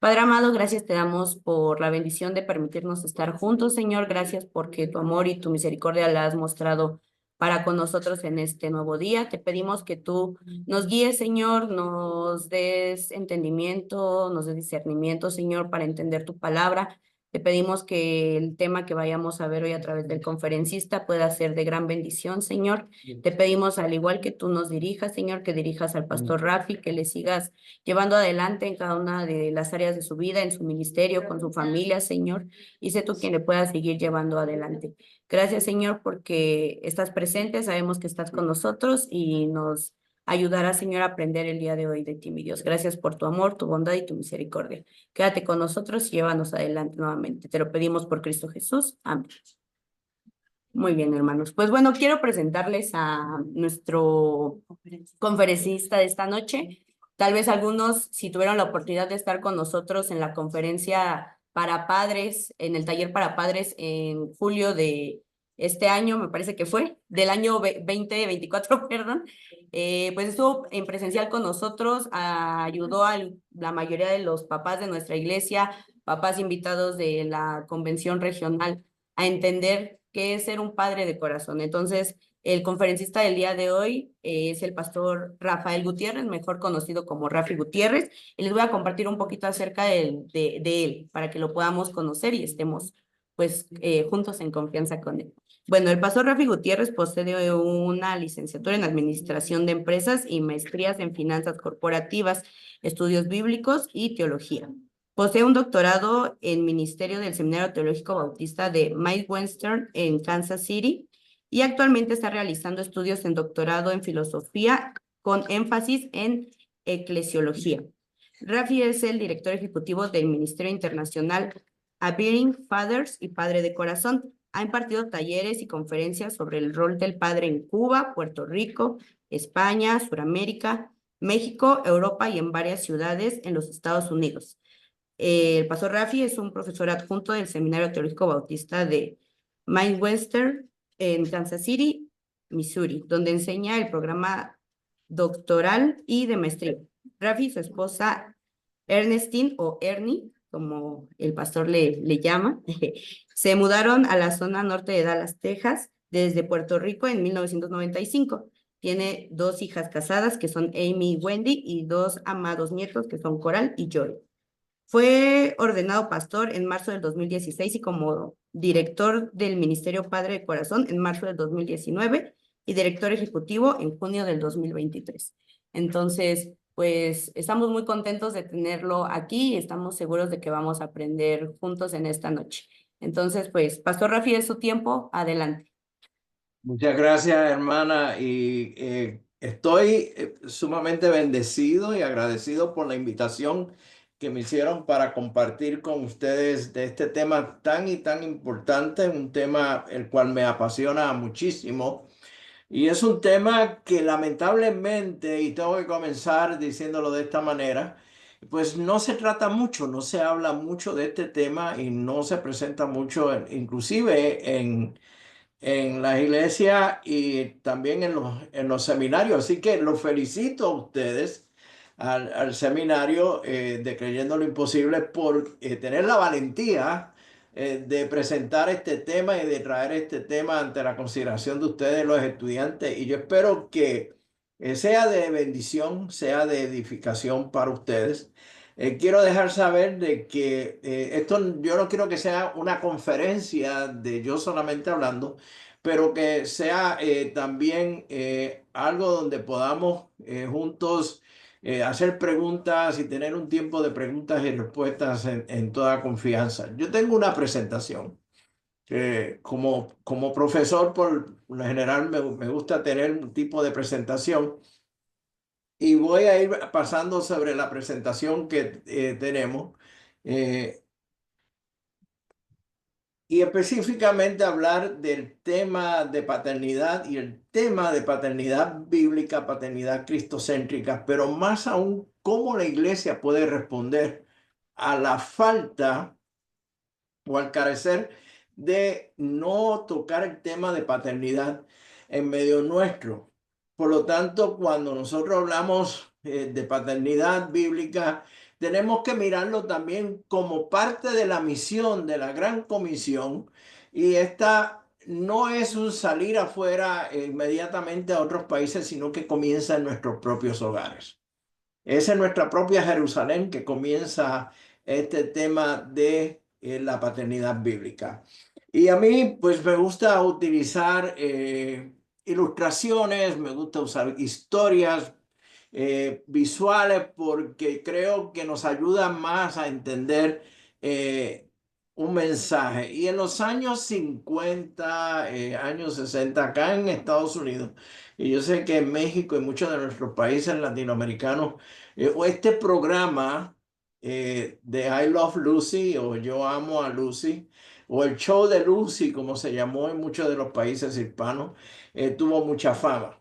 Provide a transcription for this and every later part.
Padre amado, gracias te damos por la bendición de permitirnos estar juntos, Señor. Gracias porque tu amor y tu misericordia la has mostrado para con nosotros en este nuevo día. Te pedimos que tú nos guíes, Señor, nos des entendimiento, nos des discernimiento, Señor, para entender tu palabra. Te pedimos que el tema que vayamos a ver hoy a través del conferencista pueda ser de gran bendición, Señor. Te pedimos, al igual que tú nos dirijas, Señor, que dirijas al pastor Rafi, que le sigas llevando adelante en cada una de las áreas de su vida, en su ministerio, con su familia, Señor, y sé tú quien le pueda seguir llevando adelante. Gracias, Señor, porque estás presente, sabemos que estás con nosotros y nos ayudará, Señor, a aprender el día de hoy de ti, mi Dios. Gracias por tu amor, tu bondad y tu misericordia. Quédate con nosotros y llévanos adelante nuevamente. Te lo pedimos por Cristo Jesús. Amén. Muy bien, hermanos. Pues bueno, quiero presentarles a nuestro conferencista de esta noche. Tal vez algunos, si tuvieron la oportunidad de estar con nosotros en la conferencia para padres, en el taller para padres en julio de este año, me parece que fue, del año 2024, perdón, pues estuvo en presencial con nosotros, ayudó a la mayoría de los papás de nuestra iglesia, papás invitados de la convención regional a entender qué es ser un padre de corazón. Entonces, el conferencista del día de hoy es el pastor Rafael Gutiérrez, mejor conocido como Rafi Gutiérrez, y les voy a compartir un poquito acerca de él, para que lo podamos conocer y estemos pues juntos en confianza con él. Bueno, el pastor Rafi Gutiérrez posee una licenciatura en Administración de Empresas y maestrías en Finanzas Corporativas, Estudios Bíblicos y Teología. Posee un doctorado en Ministerio del Seminario Teológico Bautista de Midwestern en Kansas City y actualmente está realizando estudios en doctorado en filosofía con énfasis en eclesiología. Rafi es el director ejecutivo del Ministerio Internacional Abiding Fathers y Padre de Corazón. Ha impartido talleres y conferencias sobre el rol del padre en Cuba, Puerto Rico, España, Sudamérica, México, Europa y en varias ciudades en los Estados Unidos. El pastor Rafi es un profesor adjunto del Seminario Teológico Bautista de Midwestern en Kansas City, Missouri, donde enseña el programa doctoral y de maestría. Rafi y su esposa Ernestine o Ernie, como el pastor le llama, se mudaron a la zona norte de Dallas, Texas, desde Puerto Rico en 1995. Tiene dos hijas casadas, que son Amy y Wendy, y dos amados nietos, que son Coral y Joy. Fue ordenado pastor en marzo del 2016 y como director del Ministerio Padre de Corazón en marzo del 2019 y director ejecutivo en junio del 2023. Entonces, pues estamos muy contentos de tenerlo aquí y estamos seguros de que vamos a aprender juntos en esta noche. Entonces, pues, Pastor Rafi, es su tiempo, adelante. Muchas gracias, hermana, y estoy sumamente bendecido y agradecido por la invitación que me hicieron para compartir con ustedes de este tema tan y tan importante, un tema el cual me apasiona muchísimo. Y es un tema que lamentablemente, y tengo que comenzar diciéndolo de esta manera, pues no se trata mucho, no se habla mucho de este tema y no se presenta mucho, inclusive en las iglesias y también en los seminarios. Así que los felicito a ustedes, al seminario de Creyendo lo Imposible, por tener la valentía de presentar este tema y de traer este tema ante la consideración de ustedes, los estudiantes. Y yo espero que sea de bendición, sea de edificación para ustedes. Quiero dejar saber de que esto yo no quiero que sea una conferencia de yo solamente hablando, pero que sea también algo donde podamos juntos hacer preguntas y tener un tiempo de preguntas y respuestas en toda confianza. Yo tengo una presentación. Como profesor, por lo general me gusta tener un tipo de presentación y voy a ir pasando sobre la presentación que tenemos. eh, Y específicamente hablar del tema de paternidad y el tema de paternidad bíblica, paternidad cristocéntrica, pero más aún cómo la iglesia puede responder a la falta o al carecer de no tocar el tema de paternidad en medio nuestro. Por lo tanto, cuando nosotros hablamos de paternidad bíblica, tenemos que mirarlo también como parte de la misión de la Gran Comisión, y esta no es un salir afuera inmediatamente a otros países, sino que comienza en nuestros propios hogares. Es en nuestra propia Jerusalén que comienza este tema de la paternidad bíblica. Y a mí, pues me gusta utilizar ilustraciones, me gusta usar historias visuales porque creo que nos ayudan más a entender un mensaje. Y en los años 50, años 60, acá en Estados Unidos, y yo sé que en México y muchos de nuestros países latinoamericanos, o este programa de I Love Lucy o Yo Amo a Lucy, o el show de Lucy, como se llamó en muchos de los países hispanos, tuvo mucha fama.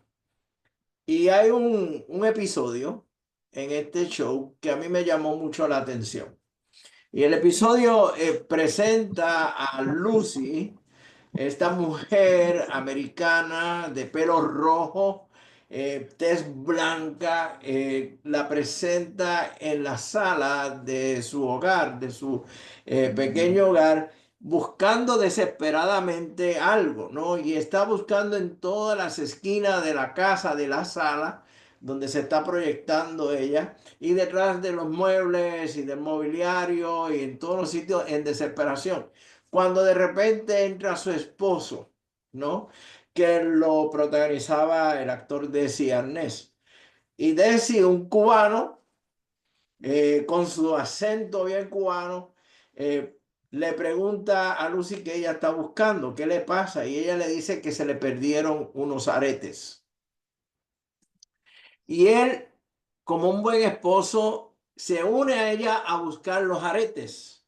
Y hay un episodio en este show que a mí me llamó mucho la atención. Y el episodio presenta a Lucy, esta mujer americana de pelo rojo, tez blanca, la presenta en la sala de su hogar, de su pequeño hogar, buscando desesperadamente algo, ¿no? Y está buscando en todas las esquinas de la casa, de la sala, donde se está proyectando ella, y detrás de los muebles y del mobiliario y en todos los sitios en desesperación. Cuando de repente entra su esposo, ¿no? Que lo protagonizaba el actor Desi Arnés. Y Desi, un cubano, con su acento bien cubano, le pregunta a Lucy qué ella está buscando, qué le pasa, y ella le dice que se le perdieron unos aretes. Y él, como un buen esposo, se une a ella a buscar los aretes.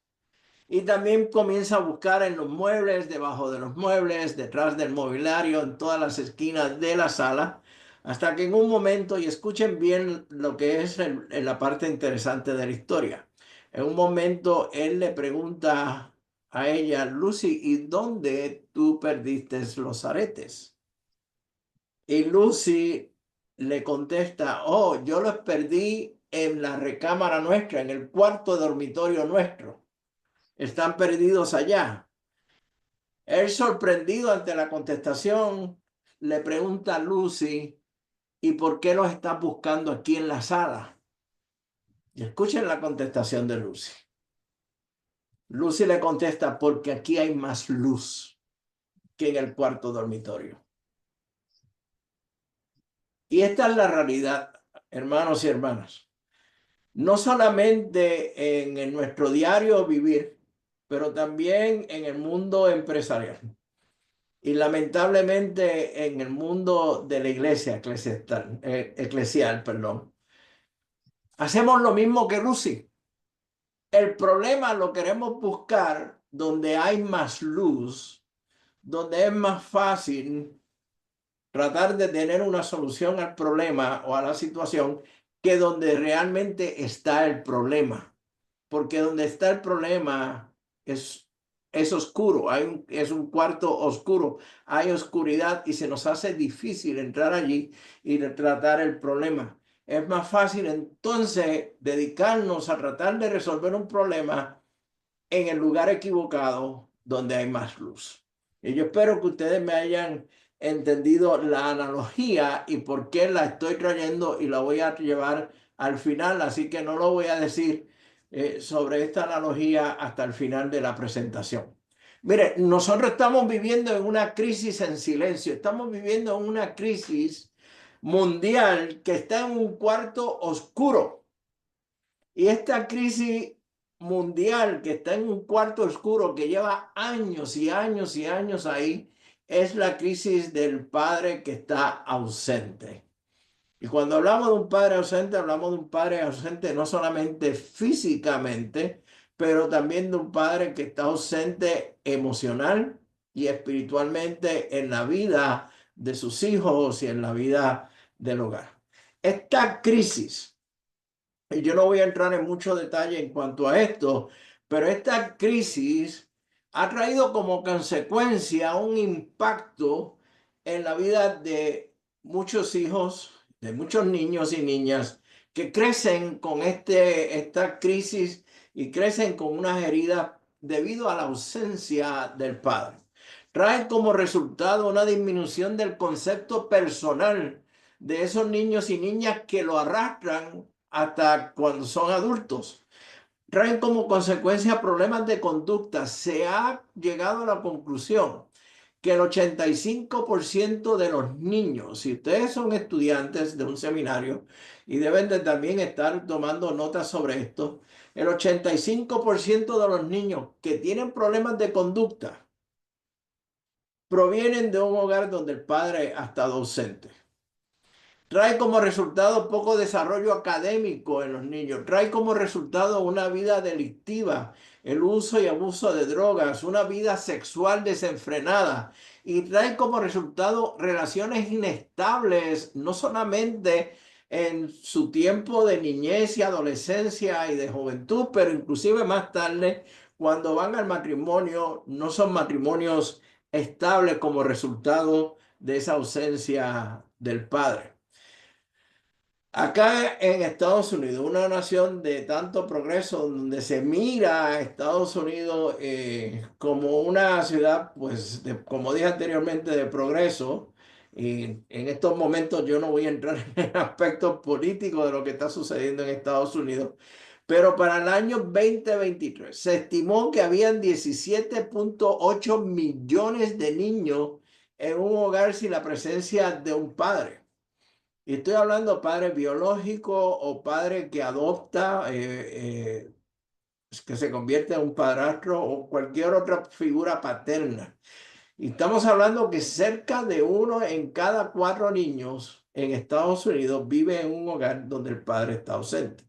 Y también comienza a buscar en los muebles, debajo de los muebles, detrás del mobiliario, en todas las esquinas de la sala, hasta que en un momento, y escuchen bien lo que es la parte interesante de la historia, en un momento él le pregunta a ella, Lucy, ¿y dónde tú perdiste los aretes? Y Lucy le contesta, oh, yo los perdí en la recámara nuestra, en el cuarto dormitorio nuestro. Están perdidos allá. Él, sorprendido ante la contestación, le pregunta a Lucy, ¿y por qué los estás buscando aquí en la sala? Y escuchen la contestación de Lucy. Lucy le contesta, porque aquí hay más luz que en el cuarto dormitorio. Y esta es la realidad, hermanos y hermanas. No solamente en nuestro diario vivir, pero también en el mundo empresarial. Y lamentablemente en el mundo de la iglesia eclesial, perdón, hacemos lo mismo que Lucy. El problema lo queremos buscar donde hay más luz, donde es más fácil tratar de tener una solución al problema o a la situación que donde realmente está el problema. Porque donde está el problema es oscuro, es un cuarto oscuro, hay oscuridad y se nos hace difícil entrar allí y tratar el problema. Es más fácil entonces dedicarnos a tratar de resolver un problema en el lugar equivocado donde hay más luz. Y yo espero que ustedes me hayan entendido la analogía y por qué la estoy trayendo y la voy a llevar al final, así que no lo voy a decir sobre esta analogía hasta el final de la presentación. Mire, nosotros estamos viviendo en una crisis en silencio, estamos viviendo en una crisis mundial que está en un cuarto oscuro. Y esta crisis mundial que está en un cuarto oscuro que lleva años y años y años ahí, es la crisis del padre que está ausente. Y cuando hablamos de un padre ausente, hablamos de un padre ausente no solamente físicamente, pero también de un padre que está ausente emocional y espiritualmente en la vida de sus hijos y en la vida del hogar. Esta crisis, y yo no voy a entrar en mucho detalle en cuanto a esto, pero esta crisis ha traído como consecuencia un impacto en la vida de muchos hijos, de muchos niños y niñas que crecen con esta crisis y crecen con unas heridas debido a la ausencia del padre. Trae como resultado una disminución del concepto personal de esos niños y niñas que lo arrastran hasta cuando son adultos. Traen como consecuencia problemas de conducta. Se ha llegado a la conclusión que el 85% de los niños, si ustedes son estudiantes de un seminario y deben de también estar tomando notas sobre esto, el 85% de los niños que tienen problemas de conducta provienen de un hogar donde el padre ha estado ausente. Trae como resultado poco desarrollo académico en los niños. Trae como resultado una vida delictiva, el uso y abuso de drogas, una vida sexual desenfrenada. Y trae como resultado relaciones inestables, no solamente en su tiempo de niñez y adolescencia y de juventud, pero inclusive más tarde, cuando van al matrimonio, no son matrimonios estables como resultado de esa ausencia del padre. Acá en Estados Unidos, una nación de tanto progreso, donde se mira a Estados Unidos como una ciudad, pues, como dije anteriormente, de progreso. Y en estos momentos yo no voy a entrar en aspectos políticos de lo que está sucediendo en Estados Unidos, pero para el año 2023 se estimó que habían 17,8 millones de niños en un hogar sin la presencia de un padre. Y estoy hablando padre biológico o padre que adopta, que se convierte en un padrastro o cualquier otra figura paterna. Y estamos hablando que cerca de 1 en cada 4 niños en Estados Unidos vive en un hogar donde el padre está ausente.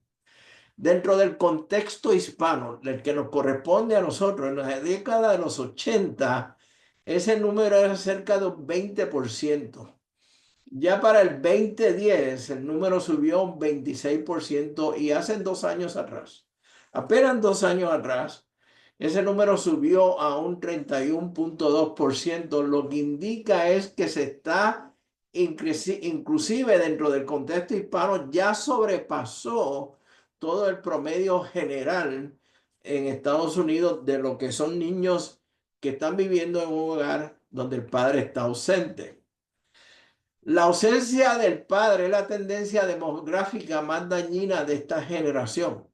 Dentro del contexto hispano, el que nos corresponde a nosotros, en la década de los 80, ese número era cerca de un 20%. Ya para el 2010 el número subió un 26% y hace 2 años atrás, apenas 2 años atrás, ese número subió a un 31,2%, lo que indica es que se está, inclusive dentro del contexto hispano, ya sobrepasó todo el promedio general en Estados Unidos de lo que son niños que están viviendo en un hogar donde el padre está ausente. La ausencia del padre es la tendencia demográfica más dañina de esta generación.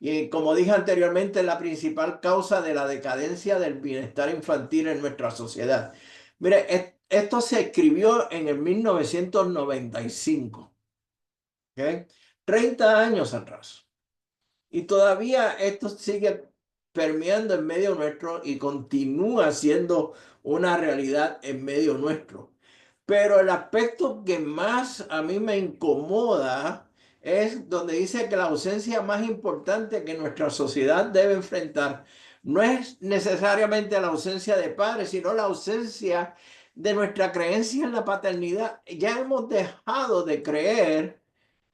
Y como dije anteriormente, es la principal causa de la decadencia del bienestar infantil en nuestra sociedad. Mire, esto se escribió en el 1995, ¿ok? 30 años atrás. Y todavía esto sigue permeando en medio nuestro y continúa siendo una realidad en medio nuestro. Pero el aspecto que más a mí me incomoda es donde dice que la ausencia más importante que nuestra sociedad debe enfrentar no es necesariamente la ausencia de padres, sino la ausencia de nuestra creencia en la paternidad. Ya hemos dejado de creer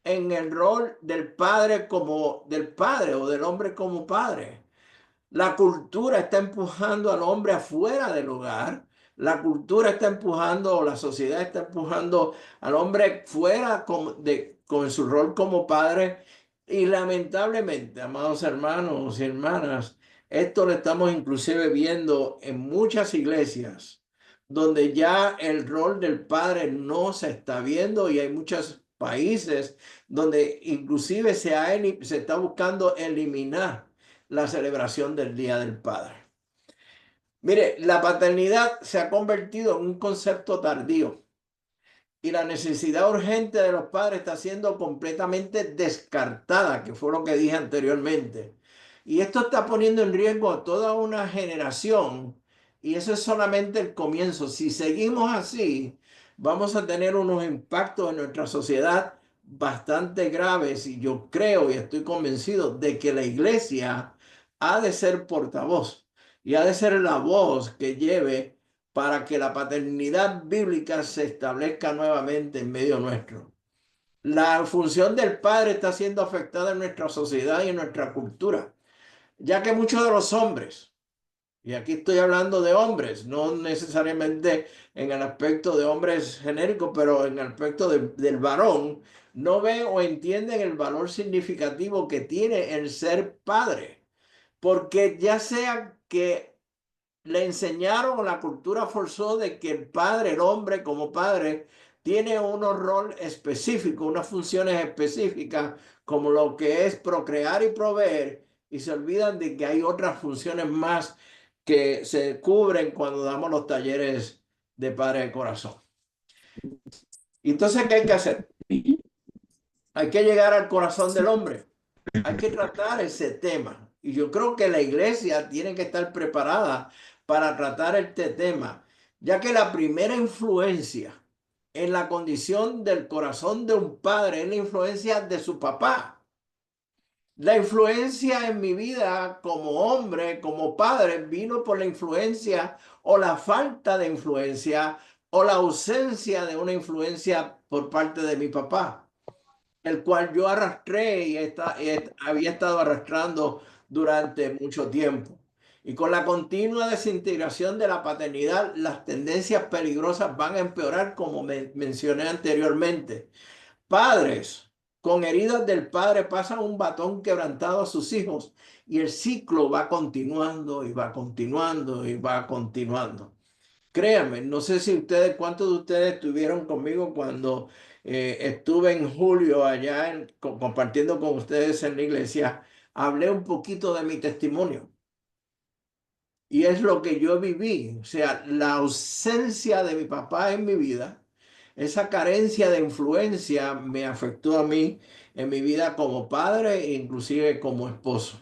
en el rol del padre como del padre o del hombre como padre. La cultura está empujando al hombre afuera del hogar. La cultura está empujando, o la sociedad está empujando al hombre fuera con su rol como padre. Y lamentablemente, amados hermanos y hermanas, esto lo estamos inclusive viendo en muchas iglesias, donde ya el rol del padre no se está viendo y hay muchos países donde inclusive se está buscando eliminar la celebración del Día del Padre. Mire, la paternidad se ha convertido en un concepto tardío y la necesidad urgente de los padres está siendo completamente descartada, que fue lo que dije anteriormente. Y esto está poniendo en riesgo a toda una generación y eso es solamente el comienzo. Si seguimos así, vamos a tener unos impactos en nuestra sociedad bastante graves y yo creo y estoy convencido de que la iglesia ha de ser portavoz y ha de ser la voz que lleve para que la paternidad bíblica se establezca nuevamente en medio nuestro. La función del padre está siendo afectada en nuestra sociedad y en nuestra cultura, ya que muchos de los hombres Y aquí estoy hablando de hombres, no necesariamente en el aspecto de hombres genéricos, pero en el aspecto del varón, no ve o entienden el valor significativo que tiene el ser padre. Porque ya sea que le enseñaron o la cultura forzó de que el padre, el hombre como padre, tiene un rol específico, unas funciones específicas, como lo que es procrear y proveer, y se olvidan de que hay otras funciones más que se cubren cuando damos los talleres de padre de corazón. Y entonces, ¿qué hay que hacer? Hay que llegar al corazón del hombre. Hay que tratar ese tema. Y yo creo que la iglesia tiene que estar preparada para tratar este tema, ya que la primera influencia en la condición del corazón de un padre es la influencia de su papá. La influencia en mi vida como hombre, como padre, vino por la influencia o la falta de influencia o la ausencia de una influencia por parte de mi papá, el cual yo arrastré y había estado arrastrando durante mucho tiempo. Y con la continua desintegración de la paternidad, las tendencias peligrosas van a empeorar, como mencioné anteriormente. Padres con heridas del padre pasan un batón quebrantado a sus hijos y el ciclo va continuando y va continuando y va continuando. Créanme, no sé si ustedes, cuántos de ustedes estuvieron conmigo cuando estuve en julio allá compartiendo con ustedes en la iglesia. Hablé un poquito de mi testimonio y es lo que yo viví. O sea, la ausencia de mi papá en mi vida, esa carencia de influencia me afectó a mí en mi vida como padre e inclusive como esposo.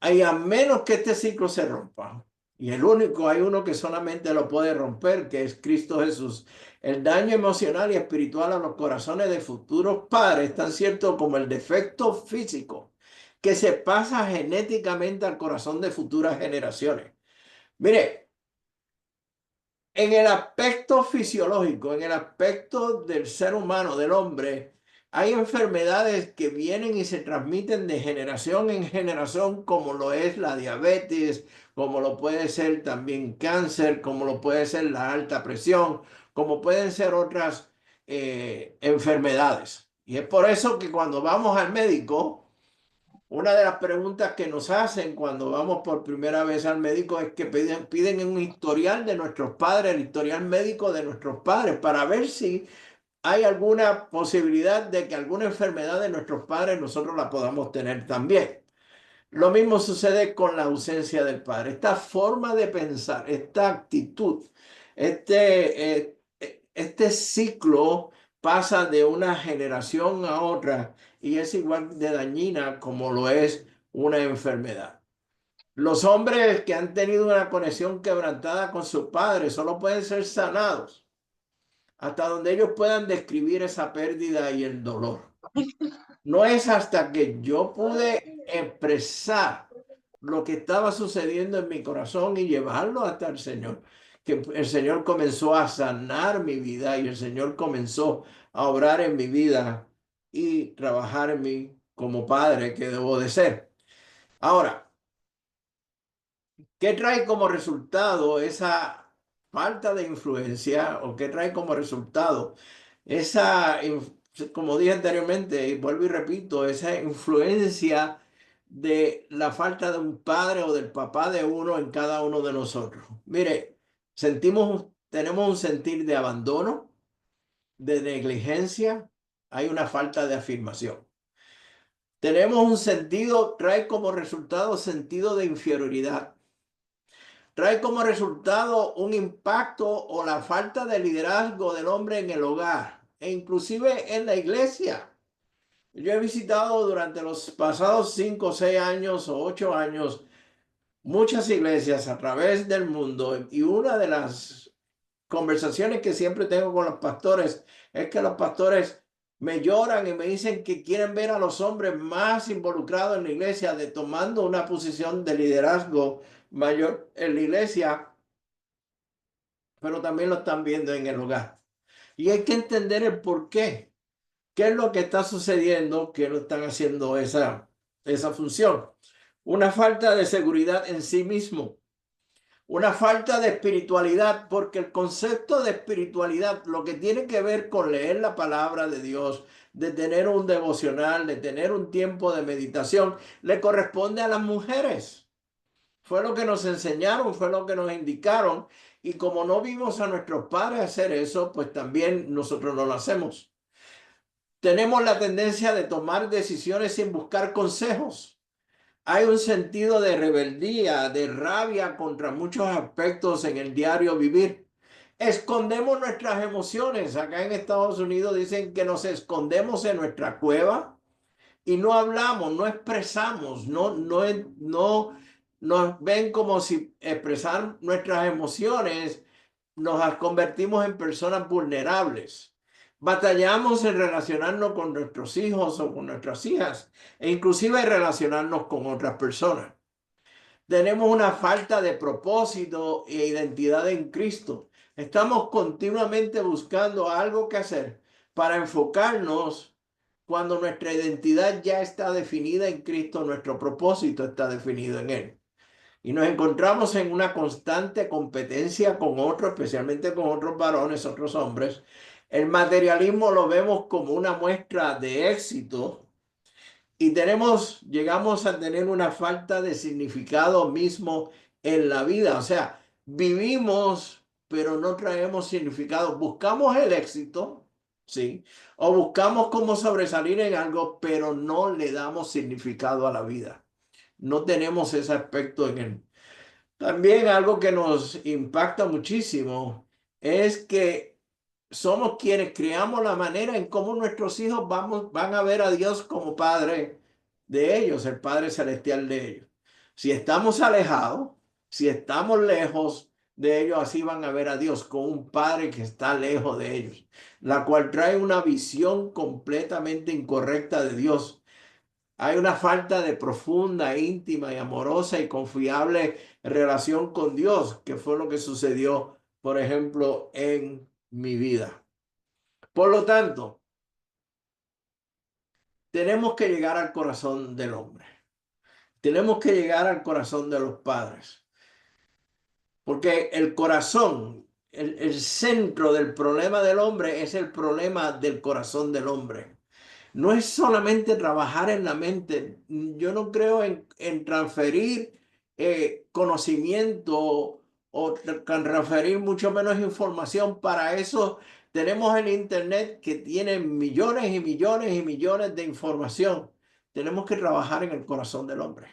Y a menos que este ciclo se rompa, y hay uno que solamente lo puede romper, que es Cristo Jesús. El daño emocional y espiritual a los corazones de futuros padres es tan cierto como el defecto físico que se pasa genéticamente al corazón de futuras generaciones. Mire, en el aspecto fisiológico, en el aspecto del ser humano, del hombre, hay enfermedades que vienen y se transmiten de generación en generación, como lo es la diabetes, como lo puede ser también cáncer, como lo puede ser la alta presión, como pueden ser otras enfermedades. Y es por eso que cuando vamos al médico, una de las preguntas que nos hacen cuando vamos por primera vez al médico es que piden un historial de nuestros padres, el historial médico de nuestros padres, para ver si hay alguna posibilidad de que alguna enfermedad de nuestros padres nosotros la podamos tener también. Lo mismo sucede con la ausencia del padre. Esta forma de pensar, esta actitud, este ciclo pasa de una generación a otra y es igual de dañina como lo es una enfermedad. Los hombres que han tenido una conexión quebrantada con su padre solo pueden ser sanados hasta donde ellos puedan describir esa pérdida y el dolor. No es hasta que yo pude expresar lo que estaba sucediendo en mi corazón y llevarlo hasta el Señor, que el Señor comenzó a sanar mi vida y el Señor comenzó a obrar en mi vida y trabajar en mí como padre que debo de ser. Ahora, ¿qué trae como resultado esa falta de influencia o qué trae como resultado esa, como dije anteriormente, y vuelvo y repito, esa influencia de la falta de un padre o del papá de uno en cada uno de nosotros? Mire, tenemos un sentir de abandono, de negligencia, hay una falta de afirmación. Tenemos un sentido, trae como resultado sentido de inferioridad. Trae como resultado un impacto o la falta de liderazgo del hombre en el hogar e inclusive en la iglesia. Yo he visitado durante los pasados 5, 6 años o 8 años muchas iglesias a través del mundo y una de las conversaciones que siempre tengo con los pastores es que los pastores me lloran y me dicen que quieren ver a los hombres más involucrados en la iglesia, de tomando una posición de liderazgo mayor en la iglesia, pero también lo están viendo en el hogar. Y hay que entender el por qué. ¿Qué es lo que está sucediendo que no están haciendo esa función? Una falta de seguridad en sí mismo. Una falta de espiritualidad, porque el concepto de espiritualidad, lo que tiene que ver con leer la palabra de Dios, de tener un devocional, de tener un tiempo de meditación, le corresponde a las mujeres. Fue lo que nos enseñaron, fue lo que nos indicaron. Y como no vimos a nuestros padres hacer eso, pues también nosotros no lo hacemos. Tenemos la tendencia de tomar decisiones sin buscar consejos. Hay un sentido de rebeldía, de rabia contra muchos aspectos en el diario vivir. Escondemos nuestras emociones. Acá en Estados Unidos dicen que nos escondemos en nuestra cueva y no hablamos, no expresamos, no nos ven como si expresar nuestras emociones nos convertimos en personas vulnerables. Batallamos en relacionarnos con nuestros hijos o con nuestras hijas e inclusive en relacionarnos con otras personas. Tenemos una falta de propósito e identidad en Cristo. Estamos continuamente buscando algo que hacer para enfocarnos cuando nuestra identidad ya está definida en Cristo, nuestro propósito está definido en Él. Y nos encontramos en una constante competencia con otros, especialmente con otros varones, otros hombres. El materialismo lo vemos como una muestra de éxito y llegamos a tener una falta de significado mismo en la vida. O sea, vivimos, pero no traemos significado. Buscamos el éxito, ¿sí? O buscamos cómo sobresalir en algo, pero no le damos significado a la vida. No tenemos ese aspecto en él. También algo que nos impacta muchísimo es que somos quienes creamos la manera en cómo nuestros hijos van a ver a Dios como Padre de ellos, el Padre Celestial de ellos. Si estamos alejados, si estamos lejos de ellos, así van a ver a Dios como un Padre que está lejos de ellos, la cual trae una visión completamente incorrecta de Dios. Hay una falta de profunda, íntima y amorosa y confiable relación con Dios, que fue lo que sucedió, por ejemplo, en mi vida. Por lo tanto, tenemos que llegar al corazón del hombre. Tenemos que llegar al corazón de los padres. Porque el corazón, el centro del problema del hombre es el problema del corazón del hombre. No es solamente trabajar en la mente. Yo no creo en transferir conocimiento o transferir mucho menos información. Para eso tenemos el Internet que tiene millones y millones y millones de información. Tenemos que trabajar en el corazón del hombre.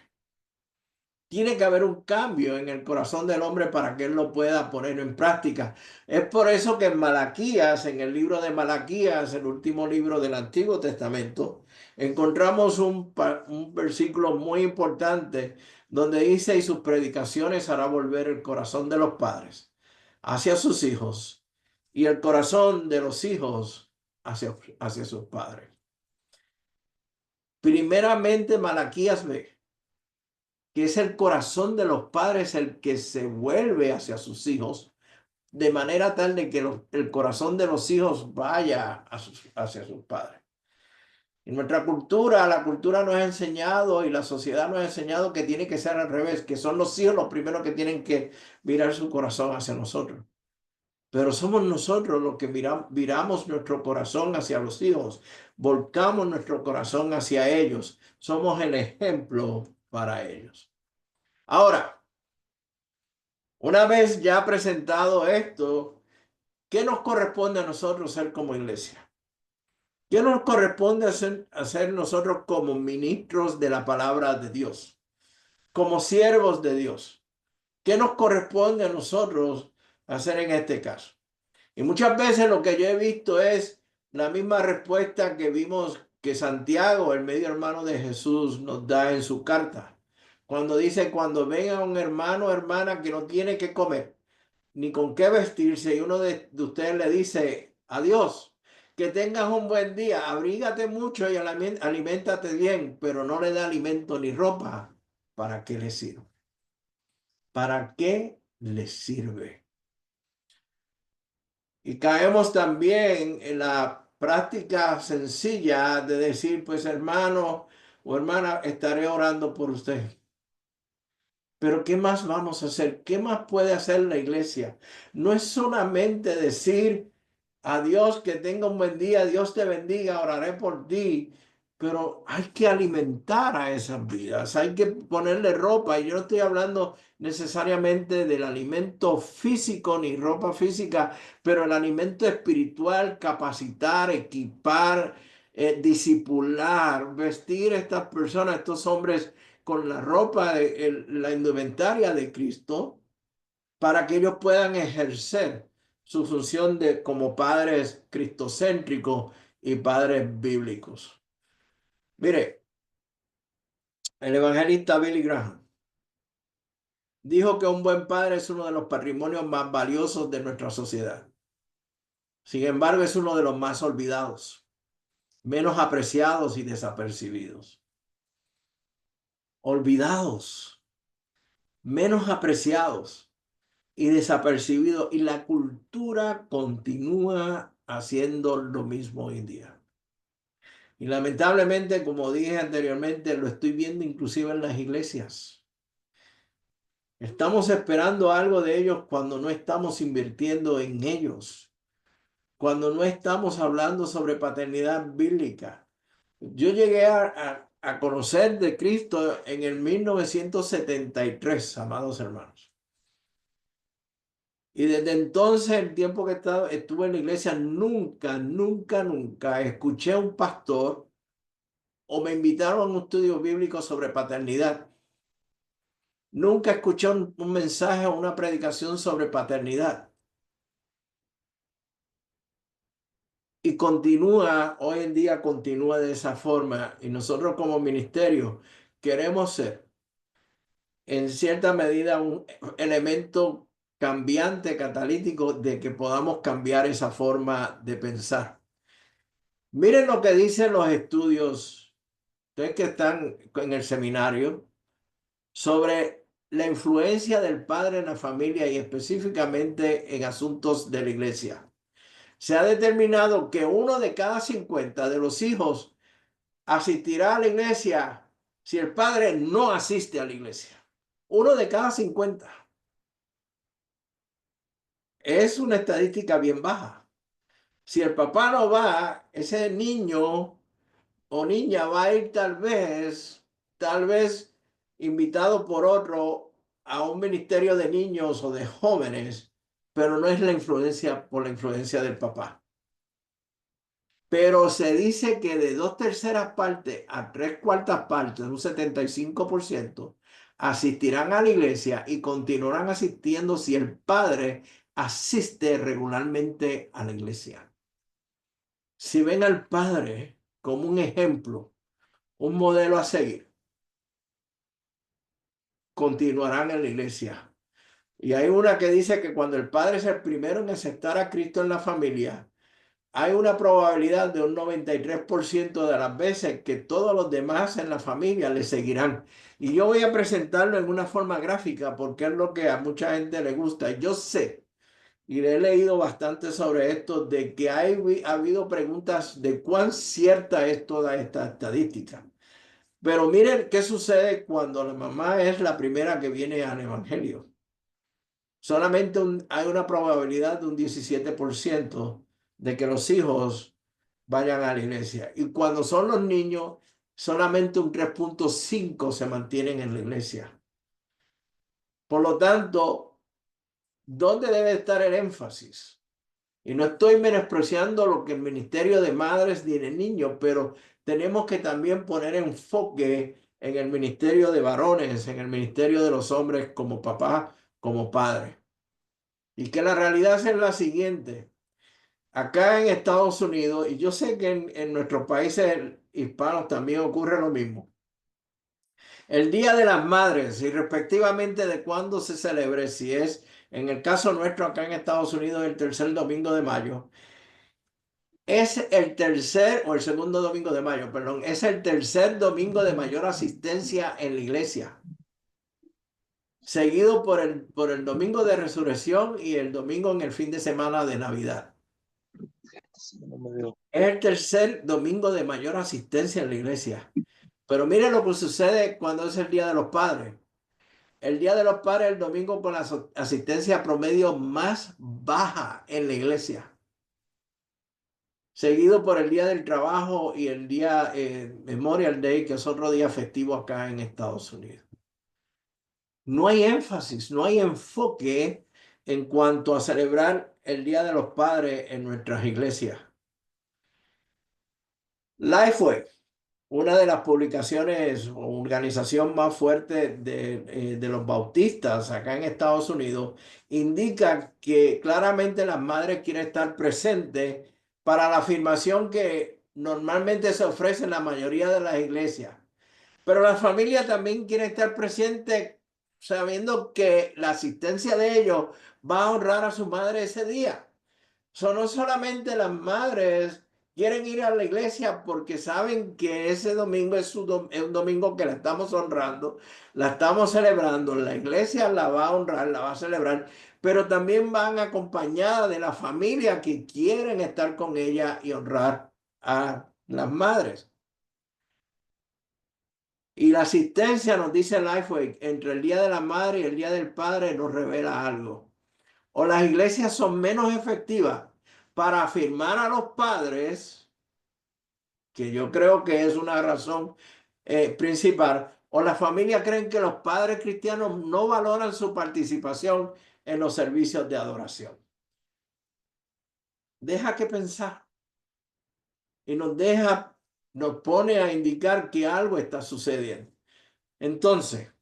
Tiene que haber un cambio en el corazón del hombre para que él lo pueda poner en práctica. Es por eso que en Malaquías, en el libro de Malaquías, el último libro del Antiguo Testamento, encontramos un versículo muy importante donde dice, y sus predicaciones hará volver el corazón de los padres hacia sus hijos y el corazón de los hijos hacia sus padres. Primeramente, Malaquías ve que es el corazón de los padres el que se vuelve hacia sus hijos, de manera tal de que el corazón de los hijos vaya hacia sus padres. En nuestra cultura, la cultura nos ha enseñado y la sociedad nos ha enseñado que tiene que ser al revés, que son los hijos los primeros que tienen que mirar su corazón hacia nosotros. Pero somos nosotros los que viramos nuestro corazón hacia los hijos, volcamos nuestro corazón hacia ellos, somos el ejemplo para ellos. Ahora, una vez ya presentado esto, ¿qué nos corresponde a nosotros ser como iglesia? ¿Qué nos corresponde hacer nosotros como ministros de la palabra de Dios? Como siervos de Dios. ¿Qué nos corresponde a nosotros hacer en este caso? Y muchas veces lo que yo he visto es la misma respuesta que vimos que Santiago, el medio hermano de Jesús, nos da en su carta. Cuando dice, cuando venga un hermano o hermana que no tiene que comer, ni con qué vestirse, y uno de ustedes le dice, adiós, que tengas un buen día, abrígate mucho y aliméntate bien, pero no le da alimento ni ropa, ¿para qué le sirve? ¿Para qué le sirve? Y caemos también en la práctica sencilla de decir, pues hermano o hermana, estaré orando por usted. Pero ¿qué más vamos a hacer? ¿Qué más puede hacer la iglesia? No es solamente decir a Dios que tenga un buen día, Dios te bendiga, oraré por ti. Pero hay que alimentar a esas vidas, hay que ponerle ropa. Y yo no estoy hablando necesariamente del alimento físico ni ropa física, pero el alimento espiritual, capacitar, equipar, discipular, vestir a estas personas, estos hombres con la ropa, la indumentaria de Cristo, para que ellos puedan ejercer su función de, como padres cristocéntricos y padres bíblicos. Mire, el evangelista Billy Graham dijo que un buen padre es uno de los patrimonios más valiosos de nuestra sociedad. Sin embargo, es uno de los más olvidados, menos apreciados y desapercibidos. Olvidados, menos apreciados y desapercibido, y la cultura continúa haciendo lo mismo hoy en día. Y lamentablemente, como dije anteriormente, lo estoy viendo inclusive en las iglesias. Estamos esperando algo de ellos cuando no estamos invirtiendo en ellos, cuando no estamos hablando sobre paternidad bíblica. Yo llegué a conocer de Cristo en el 1973, amados hermanos. Y desde entonces, el tiempo que estuve en la iglesia, nunca escuché a un pastor o me invitaron a un estudio bíblico sobre paternidad. Nunca escuché un mensaje o una predicación sobre paternidad. Y continúa, hoy en día continúa de esa forma. Y nosotros como ministerio queremos ser, en cierta medida, un elemento cambiante, catalítico, de que podamos cambiar esa forma de pensar. Miren lo que dicen los estudios, ustedes que están en el seminario, sobre la influencia del padre en la familia y específicamente en asuntos de la iglesia. Se ha determinado que 1 de cada 50 de los hijos asistirá a la iglesia si el padre no asiste a la iglesia. 1 de cada 50. Es una estadística bien baja. Si el papá no va, ese niño o niña va a ir tal vez invitado por otro a un ministerio de niños o de jóvenes, pero no es la influencia por la influencia del papá. Pero se dice que de 2/3 partes a 3/4 partes, un 75%, asistirán a la iglesia y continuarán asistiendo si el padre asiste regularmente a la iglesia. Si ven al padre como un ejemplo, un modelo a seguir, continuarán en la iglesia. Y hay una que dice que cuando el padre es el primero en aceptar a Cristo en la familia, hay una probabilidad de un 93% de las veces que todos los demás en la familia le seguirán. Y yo voy a presentarlo en una forma gráfica porque es lo que a mucha gente le gusta. Yo sé, y he leído bastante sobre esto, de que ha habido preguntas de cuán cierta es toda esta estadística. Pero miren qué sucede cuando la mamá es la primera que viene al evangelio. Solamente hay una probabilidad de un 17% de que los hijos vayan a la iglesia. Y cuando son los niños, solamente un 3,5 se mantienen en la iglesia. Por lo tanto, ¿dónde debe estar el énfasis? Y no estoy menospreciando lo que el ministerio de madres ni de niños, pero tenemos que también poner enfoque en el ministerio de varones, en el ministerio de los hombres como papá, como padre. Y que la realidad es la siguiente. Acá en Estados Unidos, y yo sé que en nuestros países hispanos también ocurre lo mismo. El Día de las Madres, y respectivamente de cuándo se celebre, si es en el caso nuestro acá en Estados Unidos el tercer domingo de mayo, es el tercer o el segundo domingo de mayo, perdón, es el tercer domingo de mayor asistencia en la iglesia, seguido por el domingo de resurrección y el domingo en el fin de semana de Navidad. Es el tercer domingo de mayor asistencia en la iglesia. Pero mire lo que sucede cuando es el Día de los Padres. el Día de los Padres es el domingo con la asistencia promedio más baja en la iglesia, seguido por el Día del Trabajo y el Día Memorial Day, que es otro día festivo acá en Estados Unidos. No hay énfasis, no hay enfoque en cuanto a celebrar el Día de los Padres en nuestras iglesias. Lifeway, una de las publicaciones o organización más fuerte de los bautistas acá en Estados Unidos, indica que claramente las madres quieren estar presentes para la afirmación que normalmente se ofrece en la mayoría de las iglesias. Pero la familia también quiere estar presente sabiendo que la asistencia de ellos va a honrar a su madre ese día. No solamente las madres quieren ir a la iglesia porque saben que ese domingo es un domingo que la estamos honrando, la estamos celebrando, la iglesia la va a honrar, la va a celebrar, pero también van acompañadas de la familia que quieren estar con ella y honrar a las madres. Y la asistencia, nos dice Lifeway, entre el Día de la Madre y el Día del Padre nos revela algo. O las iglesias son menos efectivas para afirmar a los padres, que yo creo que es una razón principal, o las familias creen que los padres cristianos no valoran su participación en los servicios de adoración. Deja que pensar y nos pone a indicar que algo está sucediendo. Entonces,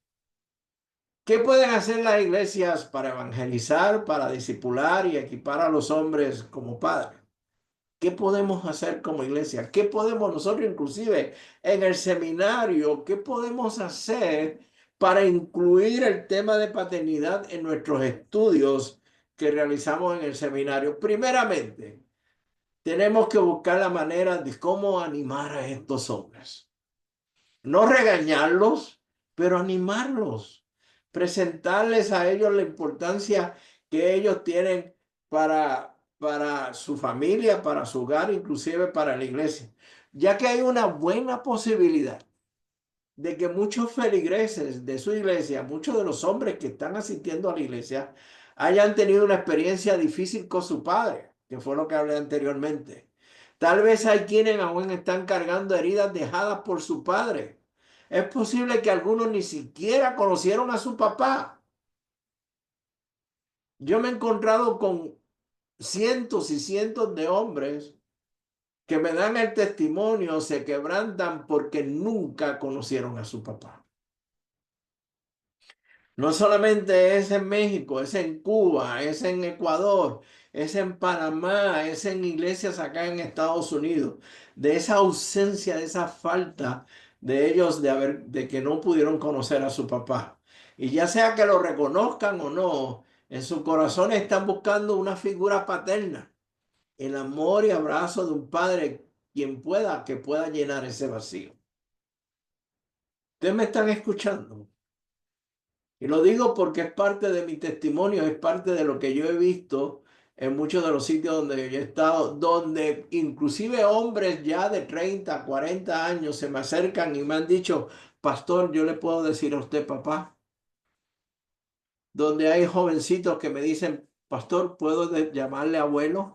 ¿qué pueden hacer las iglesias para evangelizar, para discipular y equipar a los hombres como padres? ¿Qué podemos hacer como iglesia? ¿Qué podemos nosotros inclusive en el seminario? ¿Qué podemos hacer para incluir el tema de paternidad en nuestros estudios que realizamos en el seminario? Primeramente, tenemos que buscar la manera de cómo animar a estos hombres. No regañarlos, pero animarlos. Presentarles a ellos la importancia que ellos tienen para su familia, para su hogar, inclusive para la iglesia. Ya que hay una buena posibilidad de que muchos feligreses de su iglesia, muchos de los hombres que están asistiendo a la iglesia, hayan tenido una experiencia difícil con su padre, que fue lo que hablé anteriormente. Tal vez hay quienes aún están cargando heridas dejadas por su padre. Es posible que algunos ni siquiera conocieron a su papá. Yo me he encontrado con cientos y cientos de hombres que me dan el testimonio, se quebrantan porque nunca conocieron a su papá. No solamente es en México, es en Cuba, es en Ecuador, es en Panamá, es en iglesias acá en Estados Unidos. De esa ausencia, de esa falta de ellos de que no pudieron conocer a su papá. Y ya sea que lo reconozcan o no, en su corazón están buscando una figura paterna, el amor y abrazo de un padre que pueda llenar ese vacío. ¿Ustedes me están escuchando? Y lo digo porque es parte de mi testimonio, es parte de lo que yo he visto en muchos de los sitios donde yo he estado, donde inclusive hombres ya de 30, 40 años se me acercan y me han dicho, pastor, yo le puedo decir a usted, papá. Donde hay jovencitos que me dicen, pastor, ¿puedo llamarle abuelo?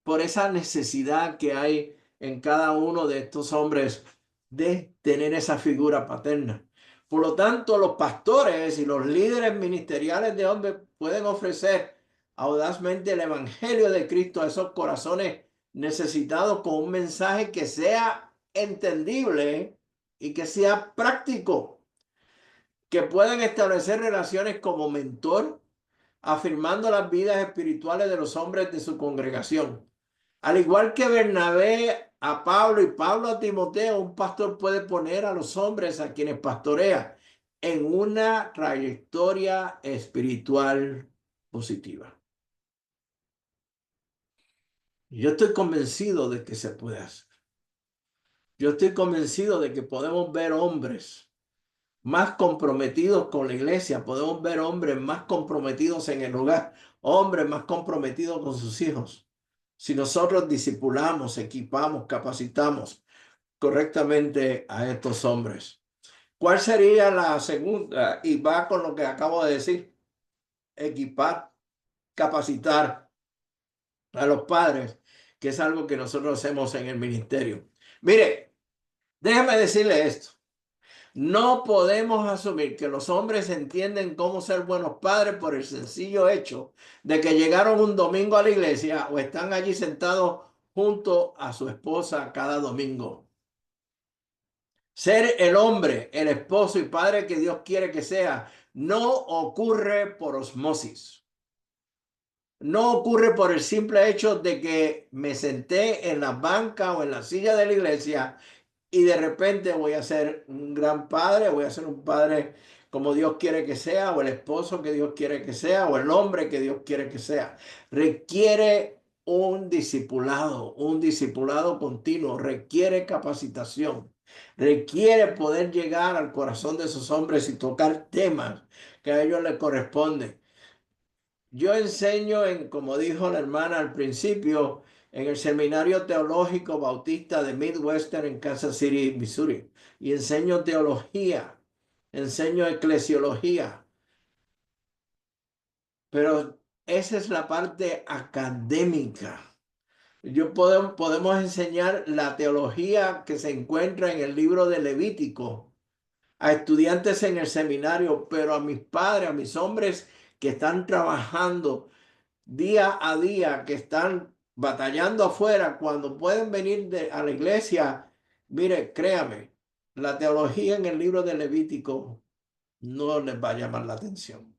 Por esa necesidad que hay en cada uno de estos hombres de tener esa figura paterna. Por lo tanto, los pastores y los líderes ministeriales de hombres pueden ofrecer audazmente el evangelio de Cristo a esos corazones necesitados con un mensaje que sea entendible y que sea práctico, que puedan establecer relaciones como mentor, afirmando las vidas espirituales de los hombres de su congregación. Al igual que Bernabé a Pablo y Pablo a Timoteo, un pastor puede poner a los hombres a quienes pastorea en una trayectoria espiritual positiva. Yo estoy convencido de que se puede hacer. Yo estoy convencido de que podemos ver hombres más comprometidos con la iglesia, podemos ver hombres más comprometidos en el hogar, hombres más comprometidos con sus hijos. Si nosotros discipulamos, equipamos, capacitamos correctamente a estos hombres. ¿Cuál sería la segunda? Y va con lo que acabo de decir, equipar, capacitar a los padres, que es algo que nosotros hacemos en el ministerio. Mire, déjame decirle esto. No podemos asumir que los hombres entienden cómo ser buenos padres por el sencillo hecho de que llegaron un domingo a la iglesia o están allí sentados junto a su esposa cada domingo. Ser el hombre, el esposo y padre que Dios quiere que sea, no ocurre por osmosis. No ocurre por el simple hecho de que me senté en la banca o en la silla de la iglesia y de repente voy a ser un gran padre, voy a ser un padre como Dios quiere que sea, o el esposo que Dios quiere que sea, o el hombre que Dios quiere que sea. Requiere un discipulado continuo, requiere capacitación, requiere poder llegar al corazón de esos hombres y tocar temas que a ellos les corresponden. Yo enseño como dijo la hermana al principio, en el Seminario Teológico Bautista de Midwestern en Kansas City, Missouri. Y enseño teología, enseño eclesiología. Pero esa es la parte académica. Podemos enseñar la teología que se encuentra en el libro de Levítico a estudiantes en el seminario, pero a mis padres, a mis hombres que están trabajando día a día, que están batallando afuera, cuando pueden venir a la iglesia, mire, créame, la teología en el libro de Levítico no les va a llamar la atención.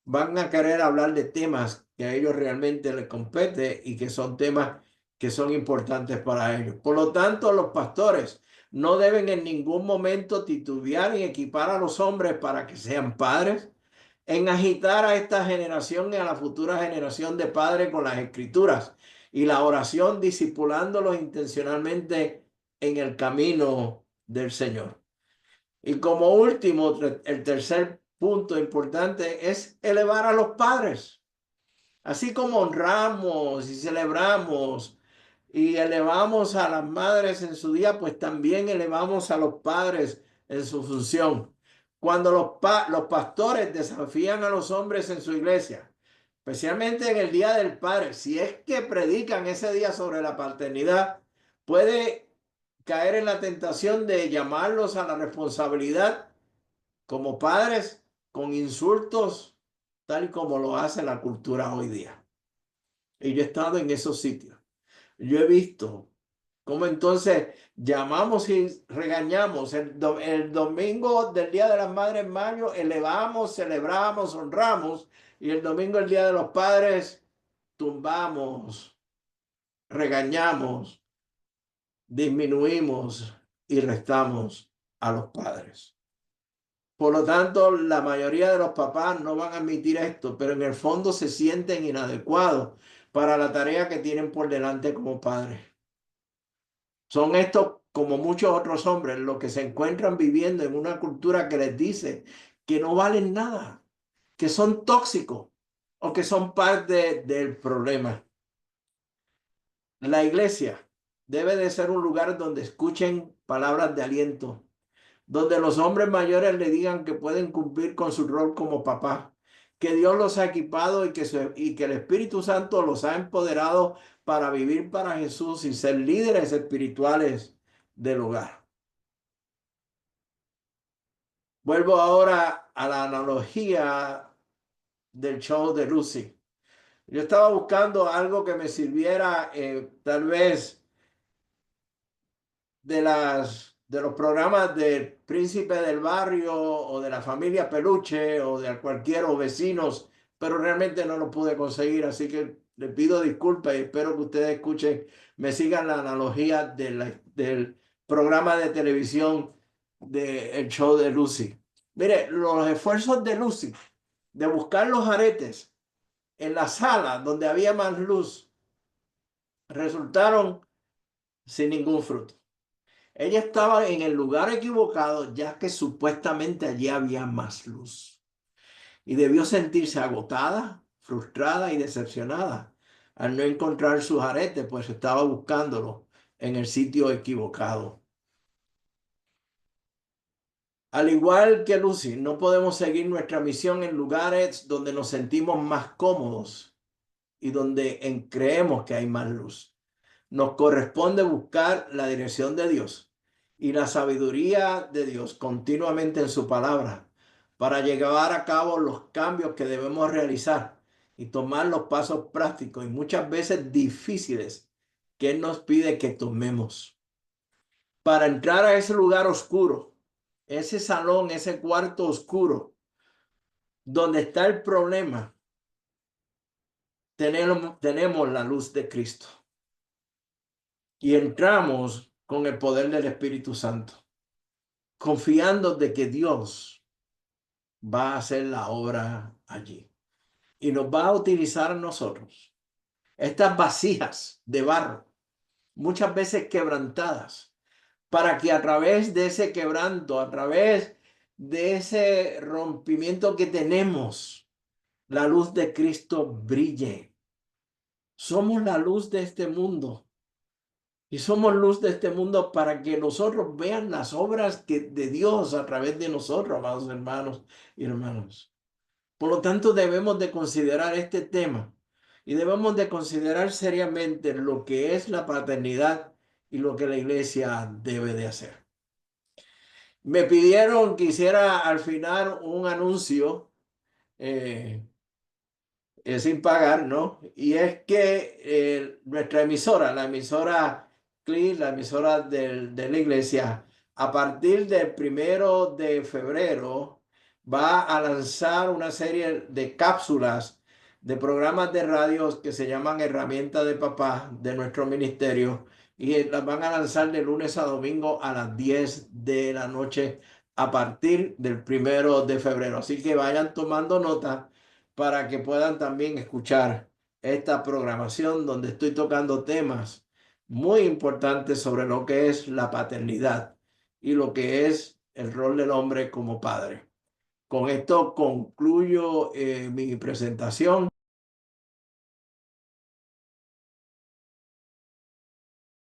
Van a querer hablar de temas que a ellos realmente les compete y que son temas que son importantes para ellos. Por lo tanto, los pastores no deben en ningún momento titubear en equipar a los hombres para que sean padres, en agitar a esta generación y a la futura generación de padres con las escrituras y la oración, discipulándolos intencionalmente en el camino del Señor. Y como último, el tercer punto importante es elevar a los padres. Así como honramos y celebramos y elevamos a las madres en su día, pues también elevamos a los padres en su función. Cuando los pastores desafían a los hombres en su iglesia, especialmente en el Día del Padre, si es que predican ese día sobre la paternidad, puede caer en la tentación de llamarlos a la responsabilidad como padres con insultos, tal y como lo hace la cultura hoy día. Y yo he estado en esos sitios. Yo he visto cómo entonces llamamos y regañamos. El domingo del Día de las Madres en mayo elevamos, celebramos, honramos. Y el domingo, el Día de los Padres, tumbamos, regañamos, disminuimos y restamos a los padres. Por lo tanto, la mayoría de los papás no van a admitir esto, pero en el fondo se sienten inadecuados para la tarea que tienen por delante como padres. Son estos, como muchos otros hombres, los que se encuentran viviendo en una cultura que les dice que no valen nada, que son tóxicos o que son parte del problema. La iglesia debe de ser un lugar donde escuchen palabras de aliento, donde los hombres mayores le digan que pueden cumplir con su rol como papá, que Dios los ha equipado y que el Espíritu Santo los ha empoderado para vivir para Jesús y ser líderes espirituales del hogar. Vuelvo ahora a la analogía del show de Lucy. Yo estaba buscando algo que me sirviera tal vez de los programas del Príncipe del Barrio o de la familia Peluche o de cualquier o vecinos, pero realmente no lo pude conseguir, así que les pido disculpas y espero que ustedes escuchen, me sigan la analogía del programa de televisión del show de Lucy. Mire, los esfuerzos de Lucy de buscar los aretes en la sala donde había más luz resultaron sin ningún fruto. Ella estaba en el lugar equivocado, ya que supuestamente allí había más luz. Y debió sentirse agotada, frustrada y decepcionada al no encontrar sus aretes, pues estaba buscándolo en el sitio equivocado. Al igual que Lucy, no podemos seguir nuestra misión en lugares donde nos sentimos más cómodos y donde creemos que hay más luz. Nos corresponde buscar la dirección de Dios y la sabiduría de Dios continuamente en su palabra para llevar a cabo los cambios que debemos realizar y tomar los pasos prácticos y muchas veces difíciles que Él nos pide que tomemos. Para entrar a ese lugar oscuro, ese salón, ese cuarto oscuro, donde está el problema, tenemos la luz de Cristo. Y entramos con el poder del Espíritu Santo, confiando de que Dios va a hacer la obra allí y nos va a utilizar a nosotros. Estas vasijas de barro, muchas veces quebrantadas, para que a través de ese quebranto, a través de ese rompimiento que tenemos, la luz de Cristo brille. Somos la luz de este mundo. Y somos luz de este mundo para que nosotros vean las obras de Dios a través de nosotros, amados hermanos y hermanas. Por lo tanto, debemos de considerar este tema y debemos de considerar seriamente lo que es la paternidad y lo que la iglesia debe de hacer. Me pidieron que hiciera al final un anuncio sin pagar, ¿no? Y es que nuestra emisora, la emisora CLI, la emisora de la iglesia, a partir del 1 de febrero va a lanzar una serie de cápsulas de programas de radio que se llaman Herramientas de Papá de nuestro ministerio y las van a lanzar de lunes a domingo a las 10 de la noche a partir del 1 de febrero. Así que vayan tomando nota para que puedan también escuchar esta programación donde estoy tocando temas muy importantes sobre lo que es la paternidad y lo que es el rol del hombre como padre. Con esto concluyo mi presentación.